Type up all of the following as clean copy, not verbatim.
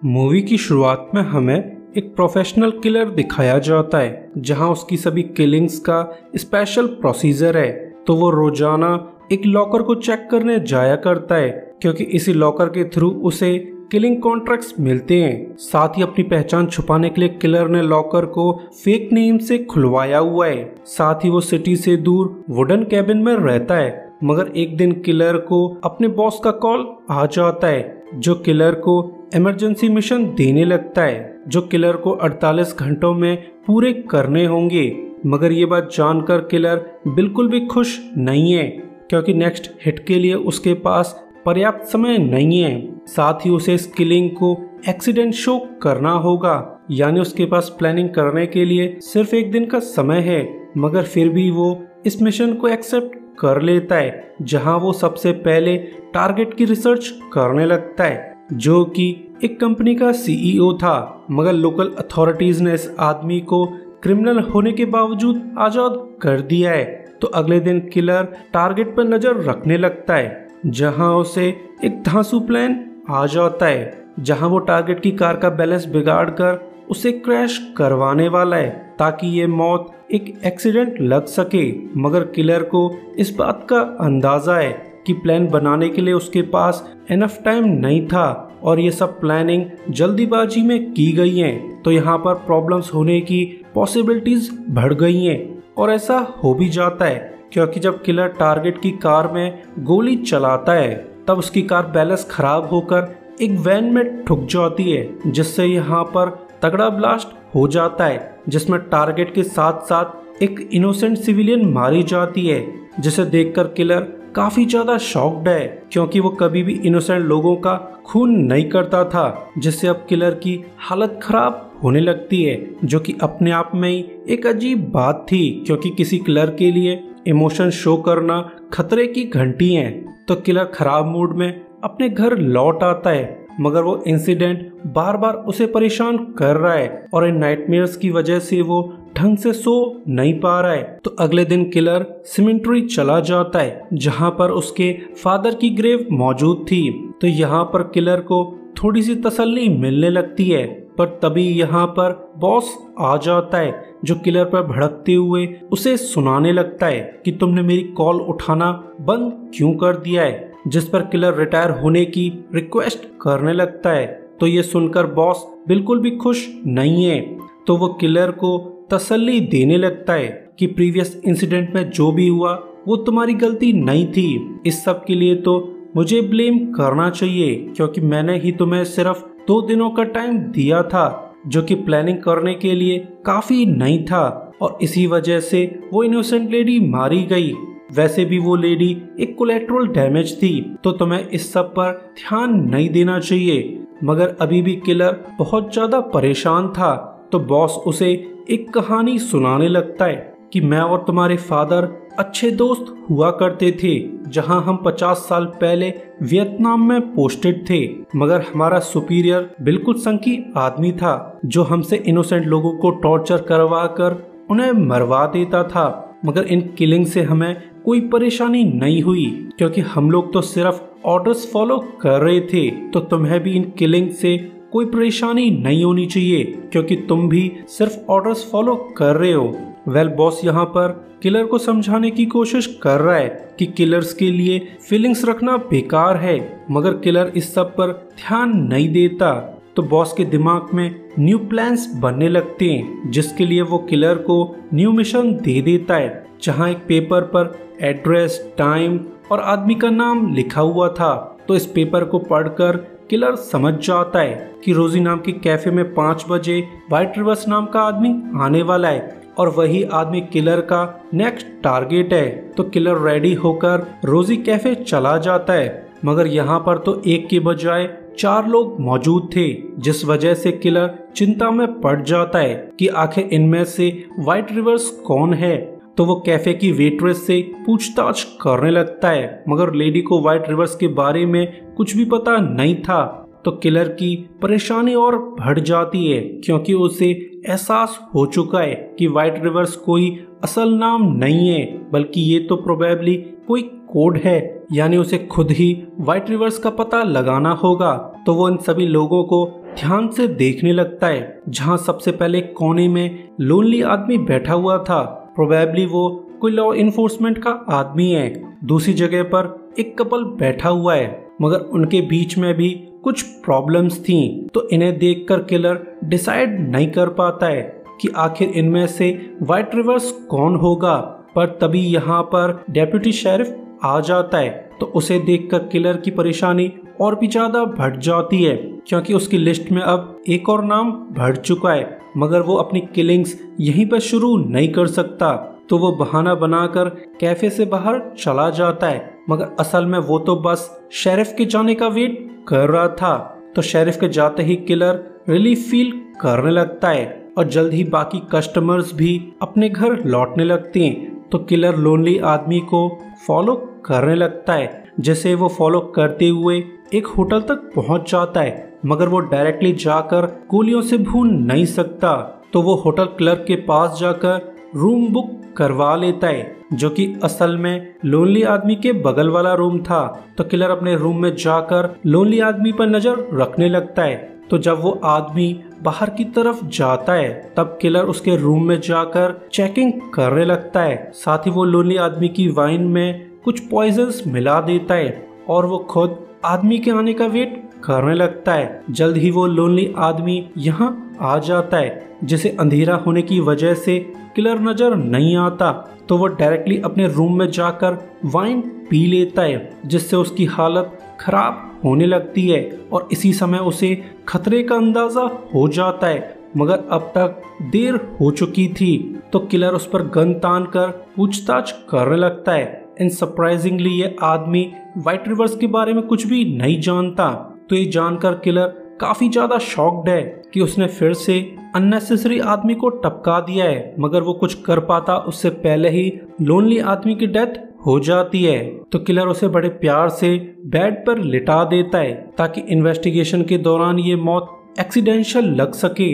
Movie की शुरुआत में हमें एक प्रोफेशनल किलर दिखाया जाता है जहां उसकी सभी किलिंग्स का स्पेशल प्रोसीजर है। तो वो रोजाना एक लॉकर को चेक करने जाया करता है क्योंकि इसी लॉकर के थ्रू उसे किलिंग कॉन्ट्रैक्ट्स मिलते हैं। साथ ही अपनी पहचान छुपाने के लिए किलर ने लॉकर को फेक नेम से खुलवाया हुआ है। साथ ही वो सिटी से दूर वुडन कैबिन में रहता है। मगर एक दिन किलर को अपने बॉस का कॉल आ जाता है जो किलर को इमरजेंसी मिशन देने लगता है जो किलर को 48 घंटों में पूरे करने होंगे। मगर ये बात जानकर किलर बिल्कुल भी खुश नहीं है क्योंकि नेक्स्ट हिट के लिए उसके पास पर्याप्त समय नहीं है। साथ ही उसे इस किलिंग को एक्सीडेंट शो करना होगा, यानी उसके पास प्लानिंग करने के लिए सिर्फ एक दिन का समय है। मगर फिर भी वो इस मिशन को एक्सेप्ट कर लेता है जहां वो सबसे पहले टारगेट की रिसर्च करने लगता है जो कि एक कंपनी का सीईओ था। मगर लोकल अथॉरिटीज ने इस आदमी को क्रिमिनल होने के बावजूद आजाद कर दिया है। तो अगले दिन किलर टारगेट पर नजर रखने लगता है जहां उसे एक धांसू प्लान आ जाता है जहां वो टारगेट की कार का बैलेंस बिगाड़कर उसे क्रैश करवाने वाला है ताकि ये मौत एक एक्सीडेंट लग सके। मगर किलर को इस बात का अंदाजा है कि प्लान बनाने के लिए उसके पास इनफ टाइम नहीं था और ये सब प्लानिंग जल्दीबाजी में की गई है। तो यहाँ पर प्रॉब्लम्स होने की पॉसिबिलिटीज बढ़ गई हैं और ऐसा हो भी जाता है क्योंकि जब किलर टारगेट की कार में गोली चलाता है तब उसकी कार बैलेंस खराब होकर एक वैन में ठुक जाती है जिससे यहाँ पर तगड़ा ब्लास्ट हो जाता है जिसमें टारगेट के साथ साथ एक इनोसेंट सिविलियन मारी जाती है जिसे देखकर किलर काफी ज्यादा शॉक्ड है क्योंकि वो कभी भी इनोसेंट लोगों का खून नहीं करता था, जिससे अब किलर की हालत खराब होने लगती है जो कि अपने आप में ही एक अजीब बात थी क्योंकि किसी किलर के लिए इमोशन शो करना खतरे की घंटी है। तो किलर खराब मूड में अपने घर लौट आता है मगर वो इंसिडेंट बार बार उसे परेशान कर रहा है और इन नाइटमेयर्स की वजह से वो ढंग से सो नहीं पा रहा है। तो अगले दिन किलर सिमेंट्री चला जाता है जहां पर उसके फादर की ग्रेव मौजूद थी। तो यहाँ पर किलर को थोड़ी सी तसल्ली मिलने लगती है पर तभी यहाँ पर बॉस आ जाता है जो किलर पर भड़कते हुए उसे सुनाने लगता है कि तुमने मेरी कॉल उठाना बंद क्यों कर दिया है, जिस पर किलर रिटायर होने की रिक्वेस्ट करने लगता है। तो ये सुनकर बॉस बिल्कुल भी खुश नहीं है। तो वो किलर को तसल्ली देने लगता है कि प्रीवियस इंसिडेंट में जो भी हुआ वो तुम्हारी गलती नहीं थी, इस सब के लिए तो मुझे ब्लेम करना चाहिए क्योंकि मैंने ही तुम्हें सिर्फ 2 दिनों का टाइम दिया था जो कि प्लानिंग करने के लिए काफी नहीं था और इसी वजह से वो इनोसेंट लेडी मारी गई। वैसे भी वो लेडी एक कोलेट्रल डैमेज थी तो तुम्हें इस सब पर ध्यान नहीं देना चाहिए। मगर अभी भी किलर बहुत ज्यादा परेशान था तो बॉस उसे एक कहानी सुनाने लगता है कि मैं और तुम्हारे फादर अच्छे दोस्त हुआ करते थे जहां हम 50 साल पहले वियतनाम में पोस्टेड थे। मगर हमारा सुपीरियर बिल्कुल संकी आदमी था जो हमसे इनोसेंट लोगों को टॉर्चर करवा कर उन्हें मरवा देता था। मगर इन किलिंग से हमें कोई परेशानी नहीं हुई क्योंकि हम लोग तो सिर्फ ऑर्डर्स फॉलो कर रहे थे। तो तुम्हें भी इन किलिंग से कोई परेशानी नहीं होनी चाहिए क्योंकि तुम भी सिर्फ ऑर्डर्स फॉलो कर रहे हो। वेल बॉस यहाँ पर किलर को समझाने की कोशिश कर रहा है कि किलर्स के लिए फीलिंग्स रखना बेकार है मगर किलर इस सब पर ध्यान नहीं देता। तो बॉस के दिमाग में न्यू प्लान्स बनने लगते हैं जिसके लिए वो किलर को न्यू मिशन दे देता है जहां एक पेपर पर एड्रेस, टाइम और आदमी का नाम लिखा हुआ था। तो इस पेपर को पढ़कर किलर समझ जाता है कि रोजी नाम के कैफे में 5 बजे व्हाइट रिवर्स नाम का आदमी आने वाला है और वही आदमी किलर का नेक्स्ट टारगेट है। तो किलर रेडी होकर रोजी कैफे चला जाता है मगर यहाँ पर तो एक के बजाय 4 लोग मौजूद थे जिस वजह से किलर चिंता में पड़ जाता है कि आखिर इनमें से व्हाइट रिवर्स कौन है। तो वो कैफे की वेट्रेस से पूछताछ करने लगता है मगर लेडी को व्हाइट रिवर्स के बारे में कुछ भी पता नहीं था। तो किलर की परेशानी और बढ़ जाती है क्योंकि उसे एहसास हो चुका है कि व्हाइट रिवर्स कोई असल नाम नहीं है बल्कि ये तो प्रोबेबली कोई कोड है, यानी उसे खुद ही व्हाइट रिवर्स का पता लगाना होगा। तो वो इन सभी लोगों को ध्यान से देखने लगता है। जहाँ सबसे पहले कोने में लोनली आदमी बैठा हुआ था, प्रोबेबली वो कोई लॉ इन्फोर्समेंट का आदमी है। दूसरी जगह पर एक कपल बैठा हुआ है, मगर उनके बीच में भी कुछ प्रॉब्लम्स थी। तो इन्हें देखकर किलर डिसाइड नहीं कर पाता है कि आखिर इनमें से व्हाइट रिवर्स कौन होगा। पर तभी यहाँ पर डेप्यूटी शेरिफ आ जाता है। तो उसे देखकर किलर की परेशानी और भी ज्यादा बढ़ जाती है, क्योंकि उसकी लिस्ट में अब एक और नाम बढ़ चुका है। मगर वो अपनी किलिंग्स यहीं पर शुरू नहीं कर सकता। तो वो बहाना बनाकर कैफे से बाहर चला जाता है, मगर असल में वो तो बस शेरिफ के जाने का वेट कर रहा था। तो शेरिफ के जाते ही किलर रिलीफ फील करने लगता है और जल्द ही बाकी कस्टमर्स भी अपने घर लौटने लगते हैं। तो किलर लोनली आदमी को फॉलो करने लगता है, जिसे वो फॉलो करते हुए एक होटल तक पहुंच जाता है। मगर वो डायरेक्टली जाकर गोलियों से भून नहीं सकता। तो वो होटल क्लर्क के पास जाकर रूम बुक करवा लेता है, जो कि असल में लोनली आदमी के बगल वाला रूम था। तो किलर अपने रूम में जाकर लोनली आदमी पर नजर रखने लगता है। तो जब वो आदमी बाहर की तरफ जाता है, तब किलर उसके रूम में जाकर चेकिंग करने लगता है। साथ ही वो लोनली आदमी की वाइन में कुछ पॉइजन्स मिला देता है और वो खुद आदमी के आने का वेट करने लगता है। जल्द ही वो लोनली आदमी यहाँ आ जाता है, जिसे अंधेरा होने की वजह से किलर नजर नहीं आता। तो वो डायरेक्टली अपने रूम में जाकर वाइन पी लेता है, जिससे उसकी हालत खराब होने लगती है और इसी समय उसे खतरे का अंदाजा हो जाता है। मगर अब तक देर हो चुकी थी। तो किलर उस पर गन तान कर पूछताछ करने लगता है। एंड सरप्राइजिंगली ये आदमी व्हाइट रिवर्स के बारे में कुछ भी नहीं जानता। तो ये जानकर किलर काफी ज्यादा शॉक्ड है कि उसने फिर से अननेसेसरी आदमी को टपका दिया है, मगर वो कुछ कर पाता उससे पहले ही लोनली आदमी की डेथ हो जाती है। तो किलर उसे बड़े प्यार से बेड पर लिटा देता है, ताकि इन्वेस्टिगेशन के दौरान ये मौत एक्सीडेंशियल लग सके।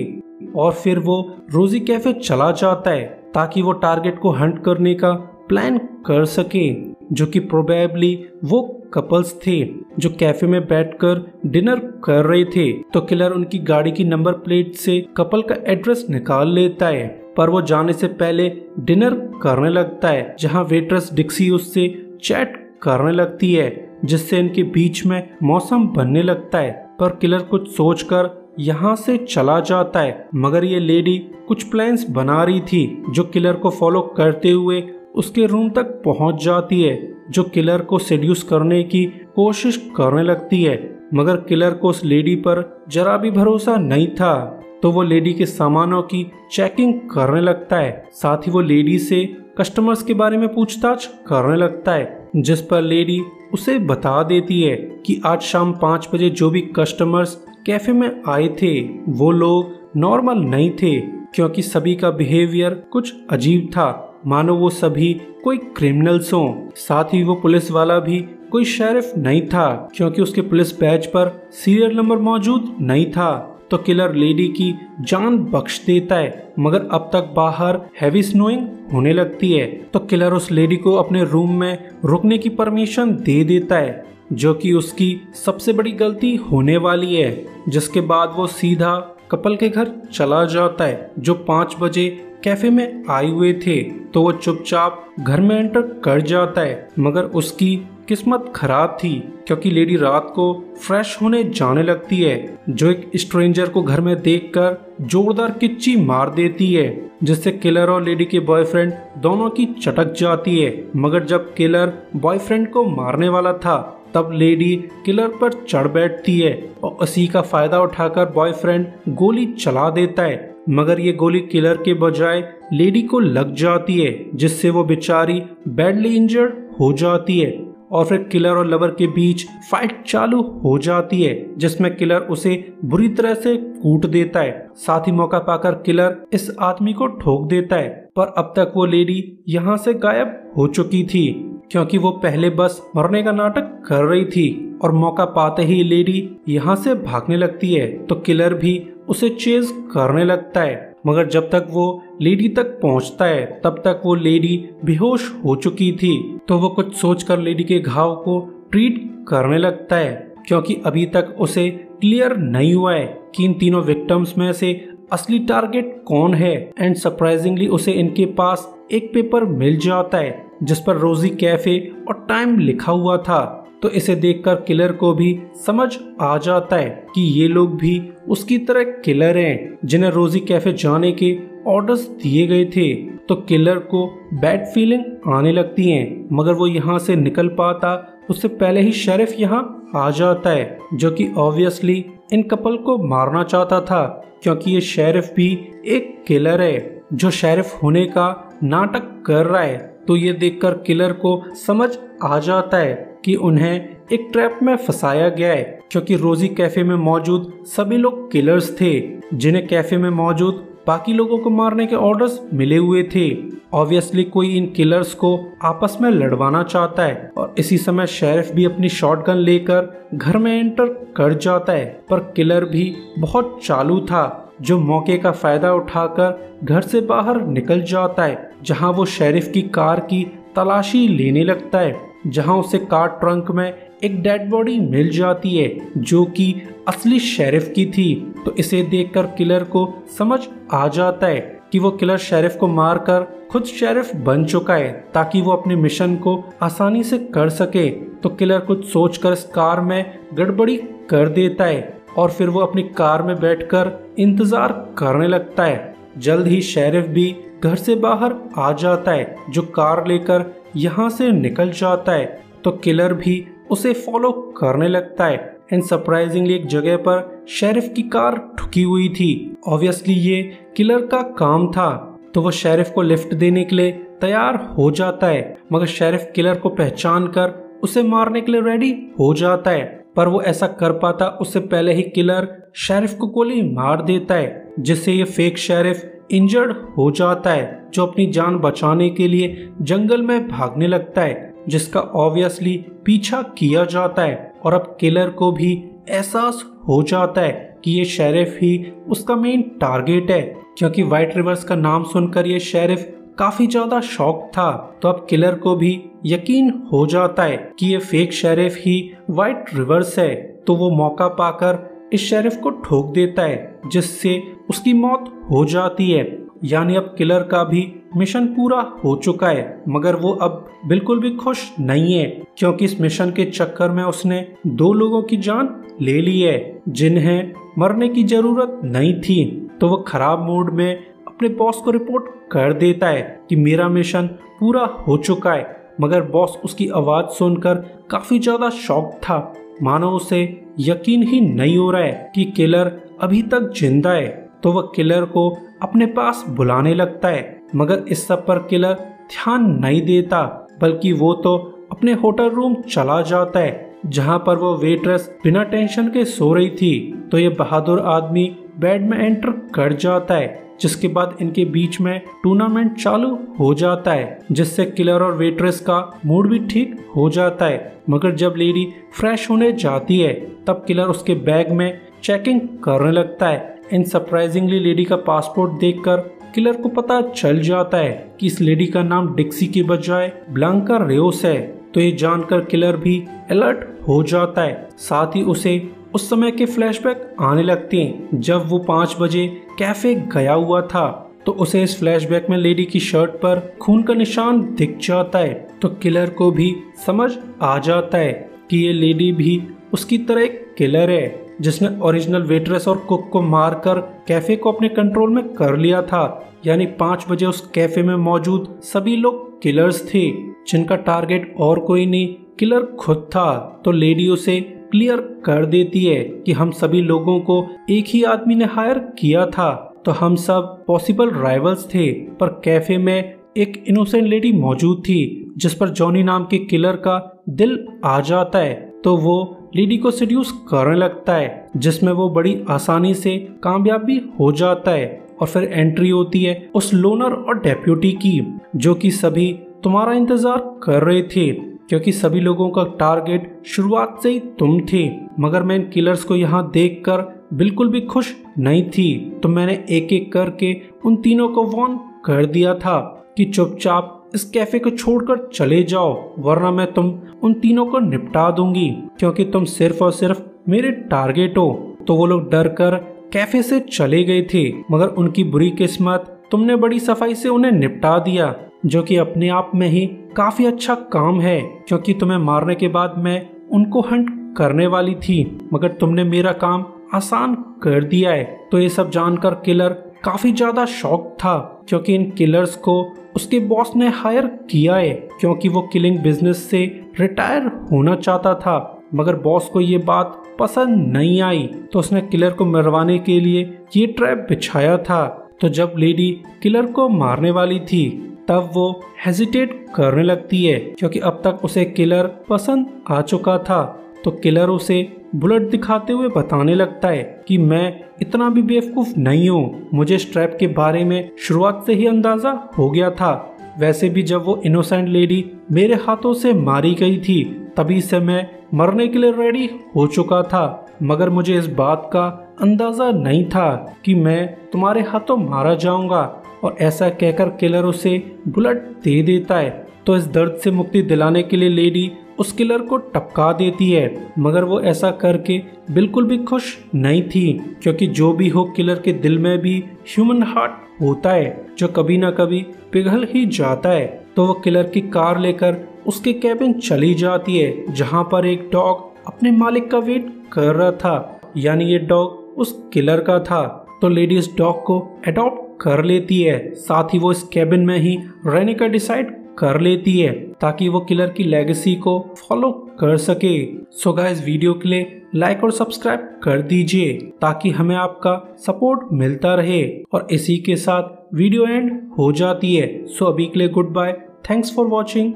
और फिर वो रोजी कैफे चला जाता है, ताकि वो टारगेट को हंट करने का प्लान कर सके, जो कि प्रोबेबली वो कपल्स थे जो कैफे में बैठकर डिनर कर रहे थे। तो किलर उनकी गाड़ी की नंबर प्लेट से कपल का एड्रेस निकाल लेता है, पर वो जाने से पहले डिनर करने लगता है, जहां वेट्रेस डिक्सी उससे चैट करने लगती है, जिससे इनके बीच में मौसम बनने लगता है। पर किलर कुछ सोचकर यहाँ से चला जाता है, मगर ये लेडी कुछ प्लान्स बना रही थी, जो किलर को फॉलो करते हुए उसके रूम तक पहुंच जाती है, जो किलर को सेड्यूस करने की कोशिश करने लगती है। मगर किलर को उस लेडी पर जरा भी भरोसा नहीं था। तो वो लेडी के सामानों की चेकिंग करने लगता है। साथ ही वो लेडी से कस्टमर्स के बारे में पूछताछ करने लगता है, जिस पर लेडी उसे बता देती है कि आज शाम 5 बजे जो भी कस्टमर्स कैफे में आए थे वो लोग नॉर्मल नहीं थे, क्योंकि सभी का बिहेवियर कुछ अजीब था, मानो वो सभी कोई क्रिमिनल्स हों। साथ ही वो पुलिस वाला भी कोई शेरिफ नहीं था, क्योंकि उसके पुलिस बैच पर सीरियल नंबर मौजूद नहीं था। तो किलर लेडी की जान बख्श देता है, मगर अब तक बाहर हैवी स्नोइंग होने लगती है। तो किलर उस लेडी को अपने रूम में रुकने की परमिशन दे देता है, जो कि उसकी सबसे बड़ी गलती होने वाली है। जिसके बाद वो सीधा कपल के घर चला जाता है, जो 5 बजे कैफे में आए हुए थे। तो वो चुपचाप घर में एंटर कर जाता है, मगर उसकी किस्मत खराब थी, क्योंकि लेडी रात को फ्रेश होने जाने लगती है, जो एक स्ट्रेंजर को घर में देखकर जोरदार किच्ची मार देती है, जिससे किलर और लेडी के बॉयफ्रेंड दोनों की चटक जाती है। मगर जब किलर बॉयफ्रेंड को मारने वाला था, तब लेडी किलर पर चढ़ बैठती है और उसी का फायदा उठाकर बॉयफ्रेंड गोली चला देता है। मगर ये गोली किलर के बजाय लेडी को लग जाती है, जिससे वो बेचारी बैडली इंजर्ड हो जाती है। और फिर किलर और लवर के बीच फाइट चालू हो जाती है, जिसमें किलर उसे बुरी तरह से कूट देता है। साथ ही मौका पाकर किलर इस आदमी को ठोक देता है, पर अब तक वो लेडी यहाँ से गायब हो चुकी थी, क्योंकि वो पहले बस मरने का नाटक कर रही थी और मौका पाते ही लेडी यहाँ से भागने लगती है। तो किलर भी उसे चेज करने लगता है, मगर जब तक वो लेडी तक पहुंचता है तब तक वो लेडी बेहोश हो चुकी थी। तो वो कुछ सोचकर लेडी के घाव को ट्रीट करने लगता है, क्योंकि अभी तक उसे क्लियर नहीं हुआ है कि इन तीनों विक्टिम्स में से असली टारगेट कौन है। एंड सरप्राइजिंगली उसे इनके पास एक पेपर मिल जाता है जिस पर रोजी कैफे और टाइम लिखा हुआ था। तो इसे देखकर किलर को भी समझ आ जाता है कि ये लोग भी उसकी तरह किलर हैं जिन्हें रोजी कैफे जाने के ऑर्डर्स दिए गए थे। तो किलर को बैड फीलिंग आने लगती हैं, मगर वो यहाँ से निकल पाता उससे पहले ही शेरिफ यहाँ आ जाता है, जो कि ऑब्वियसली इन कपल को मारना चाहता था, क्योंकि ये शेरिफ भी एक किलर है जो शेरिफ होने का नाटक कर रहा है। तो ये देखकर किलर को समझ आ जाता है कि उन्हें एक ट्रैप में फंसाया गया है, क्योंकि रोजी कैफे में मौजूद सभी लोग किलर्स थे जिन्हें कैफे में मौजूद बाकी लोगों को मारने के ऑर्डर्स मिले हुए थे। ऑब्वियसली कोई इन किलर्स को आपस में लड़वाना चाहता है और इसी समय शेरिफ भी अपनी शॉटगन लेकर घर में एंटर कर जाता है। पर किलर भी बहुत चालू था, जो मौके का फायदा उठाकर घर से बाहर निकल जाता है, जहां वो शेरिफ की कार की तलाशी लेने लगता है, जहां उसे कार ट्रंक में एक डेड बॉडी मिल जाती है जो कि असली शेरिफ की थी। तो इसे देखकर किलर को समझ आ जाता है कि वो किलर शेरिफ को मारकर खुद शेरिफ बन चुका है ताकि वो अपने मिशन को आसानी से कर सके। तो किलर कुछ सोचकर इस कार में गड़बड़ी कर देता है और फिर वो अपनी कार में बैठकर इंतजार करने लगता है। जल्द ही शेरिफ भी घर से बाहर आ जाता है, जो कार लेकर यहाँ से निकल जाता है। तो किलर भी उसे फॉलो करने लगता है। एंड सरप्राइजिंगली एक जगह पर शेरिफ की कार ठुकी हुई थी। ऑब्वियसली ये किलर का काम था, तो वो शेरिफ को लिफ्ट देने के लिए तैयार हो जाता है, मगर शेरिफ किलर को पहचान कर उसे मारने के लिए रेडी हो जाता है। पर वो ऐसा कर पाता उससे पहले ही किलर शेरिफ को गोली मार देता है, जिससे ये फेक शेरिफ इंजर्ड हो जाता है, जो अपनी जान बचाने के लिए जंगल में भागने लगता है, जिसका ऑब्वियसली पीछा किया जाता है। और अब किलर को भी एहसास हो जाता है कि ये शेरिफ ही उसका मेन टारगेट है, क्योंकि व्हाइट रिवर्स का नाम सुनकर ये शेरिफ काफी ज्यादा शॉक था। तो अब किलर को भी यकीन हो जाता है कि ये फेक शेरिफ ही व्हाइट रिवर्स है। तो वो मौका पाकर इस शेरिफ को ठोक देता है, जिससे उसकी मौत हो जाती है। यानी अब किलर का भी मिशन पूरा हो चुका है, मगर वो अब बिल्कुल भी खुश नहीं है, क्योंकि इस मिशन के चक्कर में उसने 2 लोगों की जान ले ली है जिन्हें मरने की जरूरत नहीं थी। तो वो खराब मूड में अपने बॉस को रिपोर्ट कर देता है कि मेरा मिशन पूरा हो चुका है, मगर बॉस उसकी आवाज सुनकर काफी ज्यादा शॉक था, मानो उसे यकीन ही नहीं हो रहा है कि किलर अभी तक जिंदा है। तो वह किलर को अपने पास बुलाने लगता है, मगर इस सब पर किलर ध्यान नहीं देता, बल्कि वो तो अपने होटल रूम चला जाता है, जहां पर वो वेट्रेस बिना टेंशन के सो रही थी। तो ये बहादुर आदमी बेड में एंटर कर जाता है, जिसके बाद इनके बीच में टूर्नामेंट चालू हो जाता है, जिससे किलर और वेट्रेस का मूड भी ठीक हो जाता है। मगर जब लेडी फ्रेश होने जाती है तब किलर उसके बैग में चेकिंग करने लगता है। इन सरप्राइजिंगली लेडी का पासपोर्ट देखकर किलर को पता चल जाता है कि इस लेडी का नाम डिक्सी के बजाय ब्लांका रेओस है। तो ये जानकर किलर भी अलर्ट हो जाता है। साथ ही उसे उस समय के फ्लैशबैक आने लगते हैं जब वो 5 बजे कैफे गया हुआ था। तो उसे इस फ्लैशबैक में लेडी की शर्ट पर खून का निशान दिख जाता है। तो किलर को भी समझ आ जाता है कि ये लेडी भी उसकी तरह एक किलर है, जिसने ओरिजिनल वेट्रेस और कुक को मारकर कैफे को अपने कंट्रोल में कर लिया था। यानी 5 बजे उस कैफे में मौजूद सभी लोग किलर्स थे, जिनका टारगेट और कोई नहीं किलर खुद था। तो लेडी उसे क्लियर कर देती है कि हम सभी लोगों को एक ही आदमी ने हायर किया था, तो हम सब पॉसिबल राइवल्स थे। पर कैफे में एक इनोसेंट लेडी मौजूद थी जिस पर जॉनी नाम के किलर का दिल आ जाता है। तो वो लेडी को सेड्यूस करने लगता है, जिसमें वो बड़ी आसानी से कामयाब भी हो जाता है। और फिर एंट्री होती है उस लोनर और डेप्यूटी की, जो कि सभी तुम्हारा इंतजार कर रहे थे, क्योंकि सभी लोगों का टारगेट शुरुआत से ही तुम थे। मगर मैं इन किलर्स को यहाँ देखकर बिल्कुल भी खुश नहीं थी, तो मैंने एक एक करके उन तीनों को वार्न कर दिया था कि चुपचाप इस कैफे को छोड़कर चले जाओ, वरना मैं तुम उन तीनों को निपटा दूंगी, क्योंकि तुम सिर्फ और सिर्फ मेरे टारगेट हो। तो वो लोग डर कर कैफे से चले गए थे, मगर उनकी बुरी किस्मत तुमने बड़ी सफाई से उन्हें निपटा दिया, जो कि अपने आप में ही काफी अच्छा काम है, क्योंकि तुम्हें मारने के बाद मैं उनको हंट करने वाली थी, मगर तुमने मेरा काम आसान कर दिया है। तो ये सब जानकर किलर काफी ज्यादा शॉक था, क्योंकि इन किलर्स को उसके बॉस ने हायर किया है, क्योंकि वो किलिंग बिजनेस से रिटायर होना चाहता था, मगर बॉस को ये बात पसंद नहीं आई, तो उसने किलर को मरवाने के लिए ये ट्रैप बिछाया था। तो जब लेडी किलर को मारने वाली थी, तब वो हेजिटेट करने लगती है, क्योंकि अब तक उसे किलर पसंद आ चुका था। तो किलर उसे बुलेट दिखाते हुए बताने लगता है कि मैं इतना भी बेवकूफ नहीं हूँ, मुझे इस ट्रैप के बारे में शुरुआत से ही अंदाजा हो गया था। वैसे भी जब वो इनोसेंट लेडी मेरे हाथों से मारी गई थी, तभी से मैं मरने के लिए रेडी हो चुका था, मगर मुझे इस बात का अंदाजा नहीं था कि मैं तुम्हारे हाथों मारा जाऊंगा। और ऐसा कहकर किलर उसे बुलेट दे देता है। तो इस दर्द से मुक्ति दिलाने के लिए लेडी उस किलर को टपका देती है, मगर वो ऐसा करके बिल्कुल भी खुश नहीं थी, क्योंकि जो भी हो किलर के दिल में भी ह्यूमन हार्ट होता है, जो कभी ना कभी पिघल ही जाता है। तो वो किलर की कार लेकर उसके कैबिन चली जाती है, जहाँ पर एक डॉग अपने मालिक का वेट कर रहा था, यानी ये डॉग उस किलर का था। तो लेडी इस डॉग को अडॉप्ट कर लेती है, साथ ही वो इस कैबिन में ही रहने का डिसाइड कर लेती है, ताकि वो किलर की लेगेसी को फॉलो कर सके। सो गाइस, वीडियो के लिए लाइक और सब्सक्राइब कर दीजिए, ताकि हमें आपका सपोर्ट मिलता रहे। और इसी के साथ वीडियो एंड हो जाती है। सो अभी के लिए goodbye, thanks for watching.